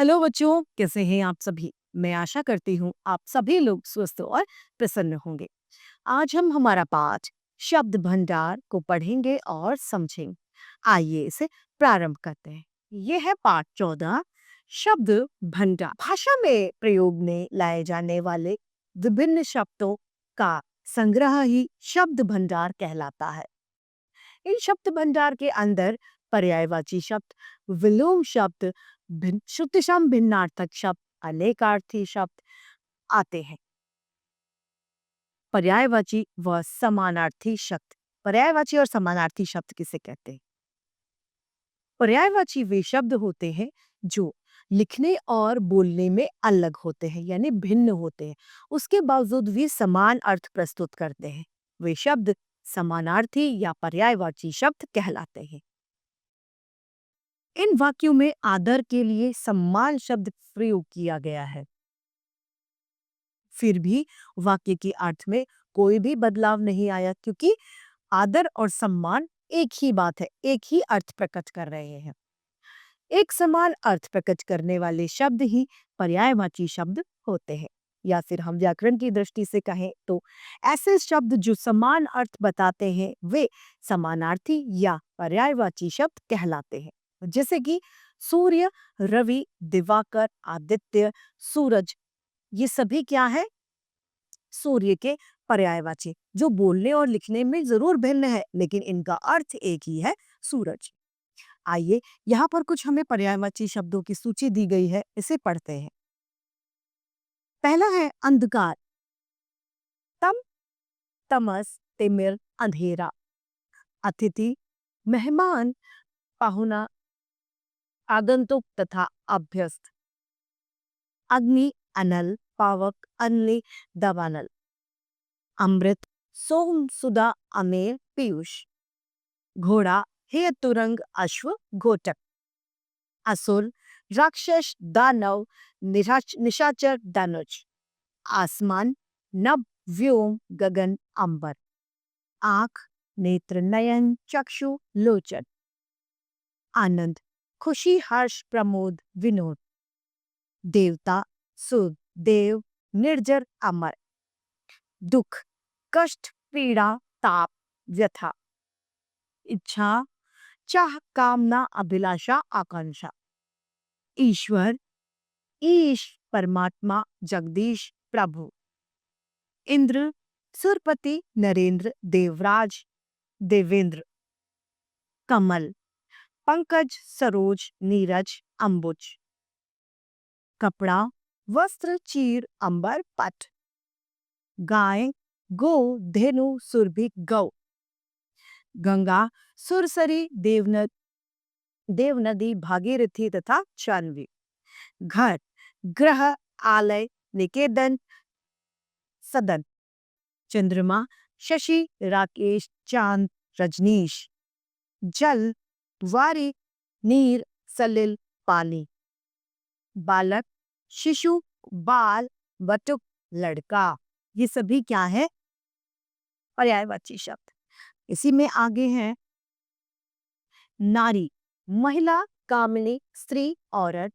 Hello बच्चों, कैसे हैं आप सभी? मैं आशा करती हूँ आप सभी लोग स्वस्थ और प्रसन्न होंगे। आज हम हमारा पाठ शब्द भंडार को पढ़ेंगे और समझेंगे। आइए इसे प्रारंभ करते हैं। ये है पाठ 14 शब्द भंडार। भाषा में प्रयोग में लाए जाने वाले विभिन्न शब्दों का संग्रह ही शब्द भंडार कहलाता है। इन शब्द भंडार के अंदर पर्यायवाची शब्द, विलोम शब्द, श्रुतिसम भिन्नार्थक शब्द, अनेकार्थी शब्द आते हैं। पर्यायवाची व समानार्थी शब्द। पर्यायवाची और समानार्थी शब्द किसे कहते हैं? पर्यायवाची वे शब्द होते हैं जो लिखने और बोलने में अलग होते हैं, यानी भिन्न होते हैं, उसके बावजूद भी समान अर्थ प्रस्तुत करते हैं। वे शब्द समानार्थी या पर्यायवाची शब्द कहलाते हैं। इन वाक्यों में आदर के लिए सम्मान शब्द प्रयोग किया गया है। फिर भी वाक्य के अर्थ में कोई भी बदलाव नहीं आया, क्योंकि आदर और सम्मान एक ही बात है, एक ही अर्थ प्रकट कर रहे हैं। एक समान अर्थ प्रकट करने वाले शब्द ही पर्यायवाची शब्द होते हैं। या फिर हम व्याकरण की दृष्टि से कहें तो ऐसे शब्द जो समान अर्थ बताते हैं वे समानार्थी या पर्यायवाची शब्द कहलाते हैं। जैसे कि सूर्य, रवि, दिवाकर, आदित्य, सूरज, ये सभी क्या है? सूर्य के पर्यायवाची, जो बोलने और लिखने में जरूर भिन्न है, लेकिन इनका अर्थ एक ही है, सूरज। आइए यहाँ पर कुछ हमें पर्यायवाची शब्दों की सूची दी गई है, इसे पढ़ते हैं। पहला है अंधकार। तम, तमस, तिमिर, अंधेरा। अतिथि, मेहमान, पाहुना, आगंतुक तथा अभ्यस्त। अग्नि, अनल, पावक, अनली, दवानल। अमृत, सोम, सुधा, अमेर, पीयूष। घोड़ा, हे तुरंग, अश्व, घोटक। असुर, राक्षस, दानव, निशाचर, दानुज। आसमान, नभ, व्योम, गगन, अंबर। आंख, नेत्र, नयन, चक्षु, लोचन। आनंद, खुशी, हर्ष, प्रमोद, विनोद। देवता, सुर, देव, निर्जर, अमर। दुख, कष्ट, पीड़ा, ताप, व्यथा। इच्छा, चाह, कामना, अभिलाषा, आकांक्षा। ईश्वर, ईश, परमात्मा, जगदीश, प्रभु। इंद्र, सुरपति, नरेंद्र, देवराज, देवेंद्र। कमल, पंकज, सरोज, नीरज, अंबुज। कपड़ा, वस्त्र, चीर, अंबर, पट। गाय, गो, धेनु, सुरभि, गौ। गंगा, सुरसरी, देवनदी, भागीरथी तथा शान्वी। घर, ग्रह, आलय, निकेतन, सदन। चंद्रमा, शशि, राकेश, चांद, रजनीश। जल, वारी, नीर, सलिल, पानी। बालक, शिशु, बाल, बटुक, लड़का। ये सभी क्या है? पर्यायवाची शब्द। इसी में आगे है नारी, महिला, कामिनी, स्त्री, औरत।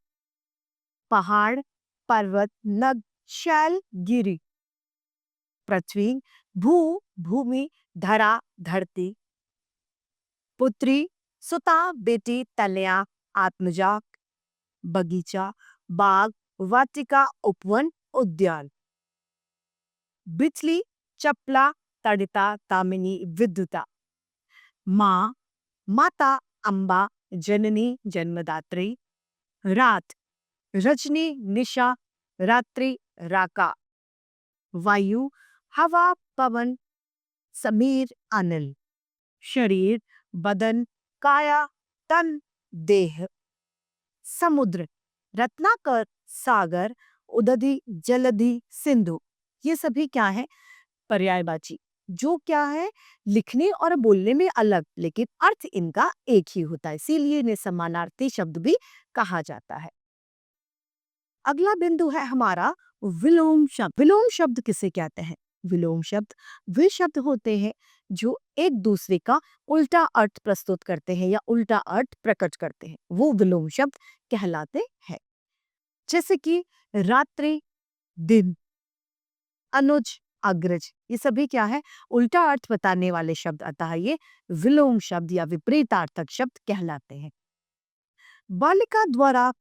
पहाड़, पर्वत, नद, शैल, गिरी। पृथ्वी, भू, भूमि, धरा, धरती। पुत्री, सुता, बेटी, तनया, आत्मजा। बगीचा, बाग, वाटिका, उपवन, उद्यान। बिजली, चपला, तड़िता, तामिनी, विद्युता। माँ, माता, अम्बा, जननी, जन्मदात्री। रात, रजनी, निशा, रात्रि, राका। वायु, हवा, पवन, समीर, अनिल। शरीर, बदन, काया, तन, देह। समुद्र, रत्नाकर, सागर, उदधि, जलधि, सिंधु। ये सभी क्या है? पर्यायवाची, जो क्या है? लिखने और बोलने में अलग, लेकिन अर्थ इनका एक ही होता है, इसीलिए इन्हें समानार्थी शब्द भी कहा जाता है। अगला बिंदु है हमारा विलोम शब्द। विलोम शब्द किसे कहते हैं? विलोम शब्द वे शब्द होते हैं जो एक दूसरे का उल्टा अर्थ प्रस्तुत करते हैं या उल्टा अर्थ प्रकट करते हैं, वो विलोम शब्द कहलाते हैं। जैसे कि रात्रि, दिन, अनुज, अग्रज, ये सभी क्या है? उल्टा अर्थ बताने वाले शब्द, अतः ये विलोम शब्द या विपरीतार्थक शब्द कहलाते हैं। बालिका द्वारा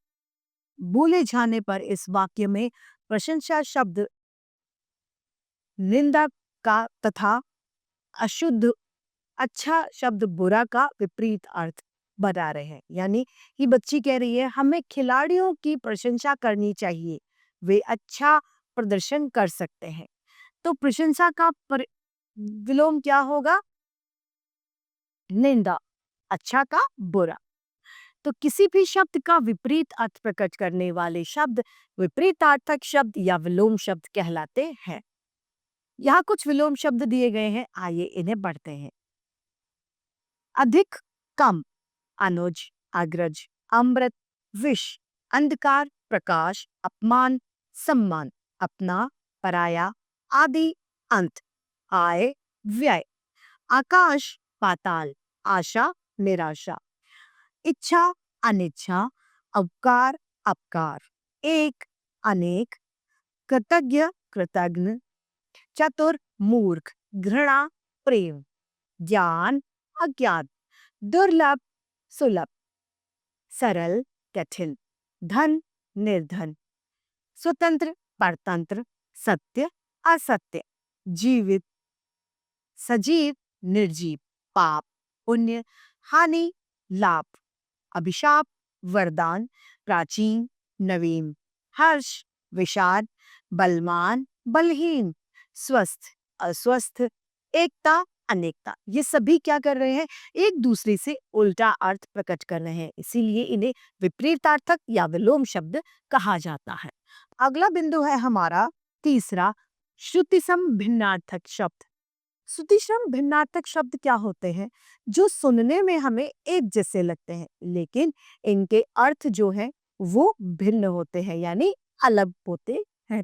बोले जाने पर इस वाक्य में प्रशंसा शब्द निंदा का तथा अशुद्ध अच्छा शब्द बुरा का विपरीत अर्थ बता रहे हैं। यानी ये बच्ची कह रही है हमें खिलाड़ियों की प्रशंसा करनी चाहिए, वे अच्छा प्रदर्शन कर सकते हैं। तो प्रशंसा का विलोम क्या होगा? निंदा, अच्छा का बुरा। तो किसी भी शब्द का विपरीत अर्थ प्रकट करने वाले शब्द विपरीतार्थक शब्द या विलोम शब्द कहलाते हैं। यहाँ कुछ विलोम शब्द दिए गए हैं, आइए इन्हें पढ़ते हैं। अधिक, कम, अनुज, अग्रज, अमृत, विष, अंधकार, प्रकाश, अपमान, सम्मान, अपना, पराया, आदि, अंत, आय, व्यय, आकाश, पाताल, आशा, निराशा, इच्छा, अनिच्छा, अवकार, अपकार, एक, अनेक, कृतज्ञ, कृतज्ञ, चतुर, मूर्ख, घृणा, प्रेम, ज्ञान, अज्ञात, दुर्लभ, सुलभ, सरल, कठिन, धन, निर्धन, स्वतंत्र, परतंत्र, सत्य, असत्य, जीवित, सजीव, निर्जीव, पाप, पुण्य, हानि, लाभ, अभिशाप, वरदान, प्राचीन, नवीन, हर्ष, विषाद, बलवान, बलहीन, स्वस्थ, अस्वस्थ, एकता, अनेकता, ये सभी क्या कर रहे हैं? एक दूसरे से उल्टा अर्थ प्रकट कर रहे हैं, इसीलिए इन्हें विपरीतार्थक या विलोम शब्द कहा जाता है। अगला बिंदु है हमारा तीसरा, श्रुतिसम भिन्नार्थक शब्द। श्रुतिसम भिन्नार्थक शब्द क्या होते हैं? जो सुनने में हमें एक जैसे लगते हैं, लेकिन इनके अर्थ जो है वो भिन्न होते हैं, यानी अलग होते हैं।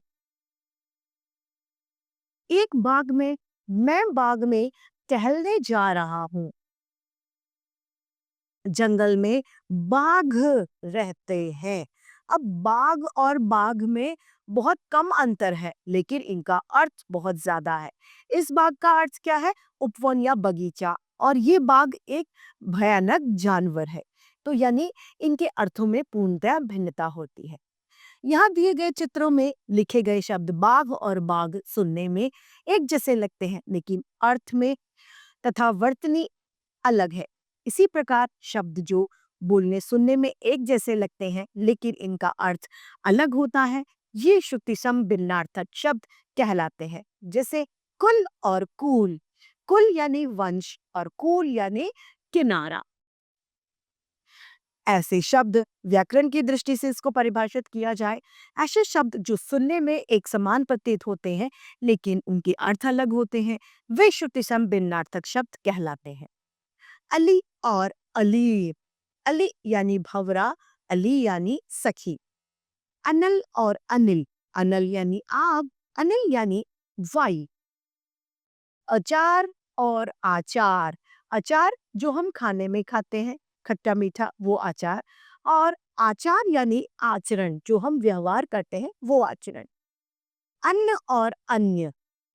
एक बाग में, मैं बाग में टहलने जा रहा हूँ। जंगल में बाघ रहते हैं। अब बाघ और बाघ में बहुत कम अंतर है, लेकिन इनका अर्थ बहुत ज्यादा है। इस बाघ का अर्थ क्या है? उपवन या बगीचा, और ये बाघ एक भयानक जानवर है। तो यानी इनके अर्थों में पूर्णतः भिन्नता होती है। यहाँ दिए गए चित्रों में लिखे गए शब्द बाघ और बाघ सुनने में एक जैसे लगते हैं, लेकिन अर्थ में तथा वर्तनी अलग है। इसी प्रकार शब्द जो बोलने सुनने में एक जैसे लगते हैं, लेकिन इनका अर्थ अलग होता है, ये श्रुतिसम भिन्नार्थक शब्द कहलाते हैं। जैसे कुल और कूल, कुल यानी वंश और कूल यानी किनारा। ऐसे शब्द व्याकरण की दृष्टि से इसको परिभाषित किया जाए, ऐसे शब्द जो सुनने में एक समान प्रतीत होते हैं, लेकिन उनके अर्थ अलग होते हैं, वे श्रुतिसम भिन्नार्थक शब्द कहलाते हैं। अली और अली, अली यानी भंवरा, अली यानी सखी। अनल और अनिल, अनल यानी आग, अनिल यानी वायु। अचार और आचार, अचार जो हम खाने में खाते हैं, खट्टा मीठा, वो आचार, और आचार यानी आचरण, जो हम व्यवहार करते हैं वो आचरण। अन्न और अन्य,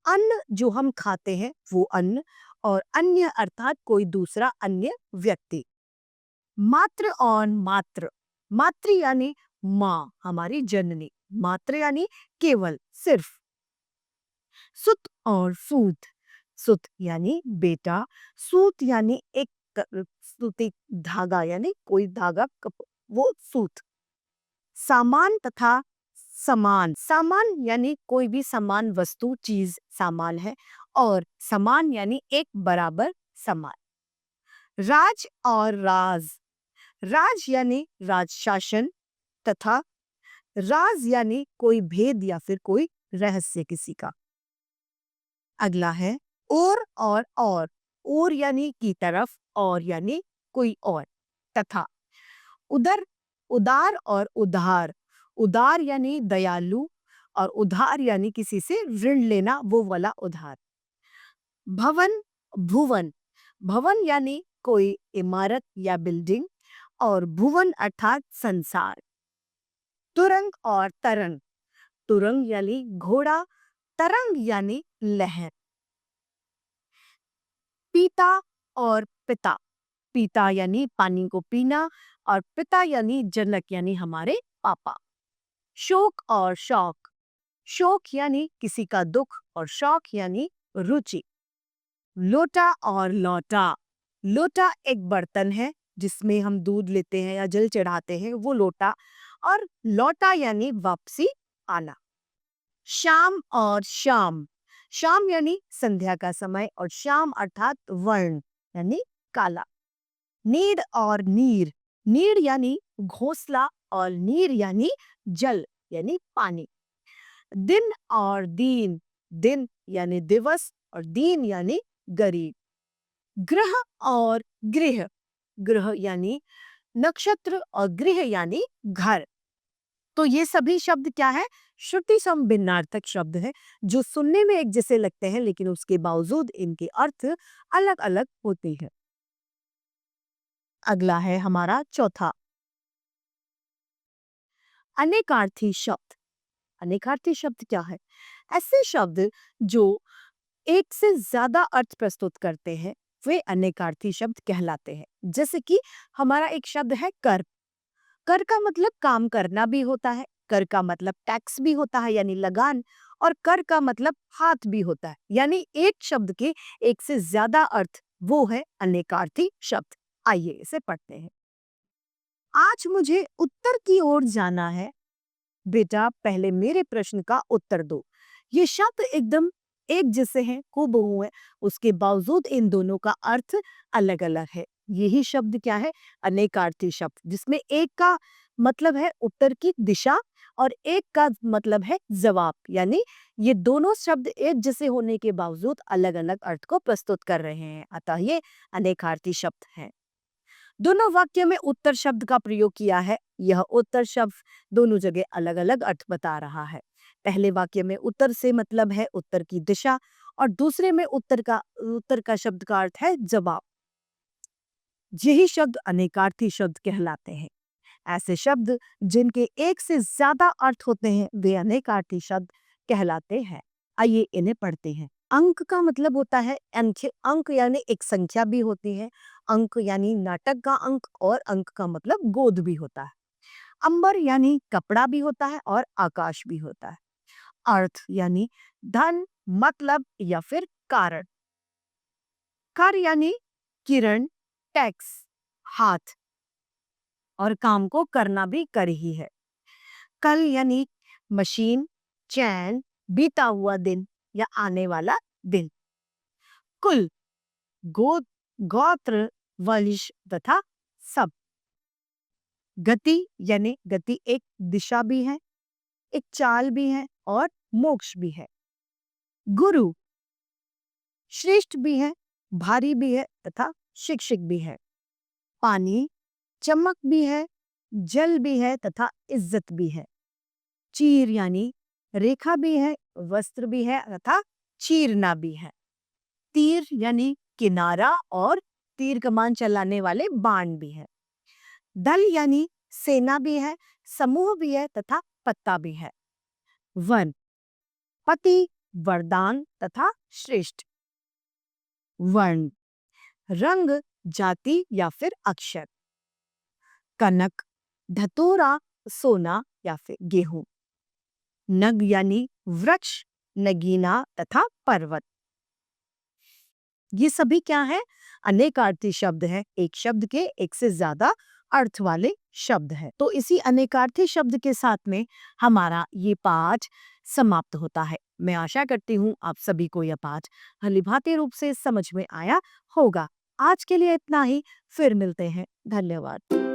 अन्न जो हम खाते हैं वो अन्न, और अन्य अर्थात कोई दूसरा अन्य व्यक्ति। मात्र और मात्र, मातृ यानी माँ, हमारी जननी, मात्र यानी केवल, सिर्फ। सुत और सूत, सुत यानी बेटा, सूत यानी एक सूती धागा, यानी कोई धागा वो सूत। सामान तथा समान, सामान यानी कोई भी समान वस्तु, चीज सामान है, और समान यानी एक बराबर, समान। राज और राज, राज यानी राज शासन, तथा राज यानी कोई भेद या फिर कोई रहस्य किसी का। अगला है और यानी की तरफ, और यानी कोई और, तथा। उदर, उदार और उधार, उदार यानी दयालु, और उधार यानी किसी से ऋण लेना, वो वाला उधार। भवन, भुवन, भवन यानी कोई इमारत या बिल्डिंग, और भुवन अर्थात संसार। तुरंग और तरंग। तुरंग यानी घोड़ा, तरंग यानी लहर। पीता और पिता। पीता यानी पानी को पीना और पिता यानी जनक यानी हमारे पापा। शोक और शौक। शोक यानी किसी का दुख और शौक यानी रुचि। लोटा और लौटा। लोटा एक बर्तन है जिसमें हम दूध लेते हैं या जल चढ़ाते हैं, वो लोटा। और लौटा यानी वापसी आना। शाम और शाम। शाम यानी संध्या का समय और शाम अर्थात वर्ण यानी काला। नीड और नीर। नीर यानी घोंसला और नीर यानी जल यानी पानी। दिन और दीन। दिन यानी दिवस और दीन यानी गरीब। ग्रह और गृह। ग्रह यानी नक्षत्र और गृह यानी घर। तो ये सभी शब्द क्या है? श्रुति सम भिन्नार्थक शब्द है जो सुनने में एक जैसे लगते हैं लेकिन उसके बावजूद इनके अर्थ अलग अलग होते हैं। अगला है हमारा चौथा, अनेकार्थी शब्द। अनेकार्थी शब्द क्या है? ऐसे शब्द जो एक से ज्यादा अर्थ प्रस्तुत करते हैं वे अनेकार्थी शब्द कहलाते हैं। जैसे कि हमारा एक शब्द है कर। कर का मतलब काम करना भी होता है, कर का मतलब टैक्स भी होता है यानी लगान, और कर का मतलब हाथ भी होता है। यानी एक शब्द के एक से ज्यादा अर्थ, वो है अनेकार्थी शब्द। आइए इसे पढ़ते हैं। आज मुझे उत्तर की ओर जाना है। बेटा पहले मेरे प्रश्न का उत्तर दो। ये शब्द एकदम एक जैसे हैं, हूबहू है, उसके बावजूद इन दोनों का अर्थ अलग अलग है। यही शब्द क्या है? अनेकार्थी शब्द, जिसमें एक का मतलब है उत्तर की दिशा और एक का मतलब है जवाब। यानी ये दोनों शब्द एक जैसे होने के बावजूद अलग अलग अर्थ को प्रस्तुत कर रहे हैं, अतः ये अनेकार्थी शब्द है। दोनों वाक्य में उत्तर शब्द का प्रयोग किया है। यह उत्तर शब्द दोनों जगह अलग अलग अर्थ बता रहा है। पहले वाक्य में उत्तर से मतलब है उत्तर की दिशा और दूसरे में उत्तर का शब्द का अर्थ है जवाब। यही शब्द अनेकार्थी शब्द कहलाते हैं। ऐसे शब्द जिनके एक से ज्यादा अर्थ होते हैं वे अनेकार्थी शब्द कहलाते हैं। आइए इन्हें पढ़ते हैं। अंक का मतलब होता है अंक। अंक यानी एक संख्या भी होती है। अंक यानी नाटक का अंक और अंक का मतलब गोद भी होता है। अंबर यानी कपड़ा भी होता है और आकाश भी होता है। अर्थ यानी धन, मतलब या फिर कारण। कर यानी किरण, टैक्स, हाथ, और काम को करना भी कर ही है। कल यानी मशीन, चैन, बीता हुआ दिन या आने वाला दिन। कुल, गोद, गोत्र, वंश तथा सब। गति यानी गति एक दिशा भी है, एक चाल भी है और मोक्ष भी है। गुरु श्रेष्ठ भी है, भारी भी है तथा शिक्षक भी है। पानी चमक भी है, जल भी है तथा इज्जत भी है। चीर यानी रेखा भी है, वस्त्र भी है तथा चीरना भी है। तीर यानी किनारा और तीर कमान चलाने वाले बाण भी है। दल यानी सेना भी है, समूह भी है तथा पत्ता भी है। वन पति, वरदान तथा श्रेष्ठ। वर्ण रंग, जाति या फिर अक्षर। कनक धतूरा, सोना या फिर गेहूं। नग यानी वृक्ष, नगीना तथा पर्वत। ये सभी क्या है? अनेकार्थी शब्द है। एक शब्द के एक से ज्यादा अर्थ वाले शब्द है। तो इसी अनेकार्थी शब्द के साथ में हमारा ये पाठ समाप्त होता है। मैं आशा करती हूँ आप सभी को यह पाठ भलीभांति रूप से समझ में आया होगा। आज के लिए इतना ही, फिर मिलते हैं। धन्यवाद।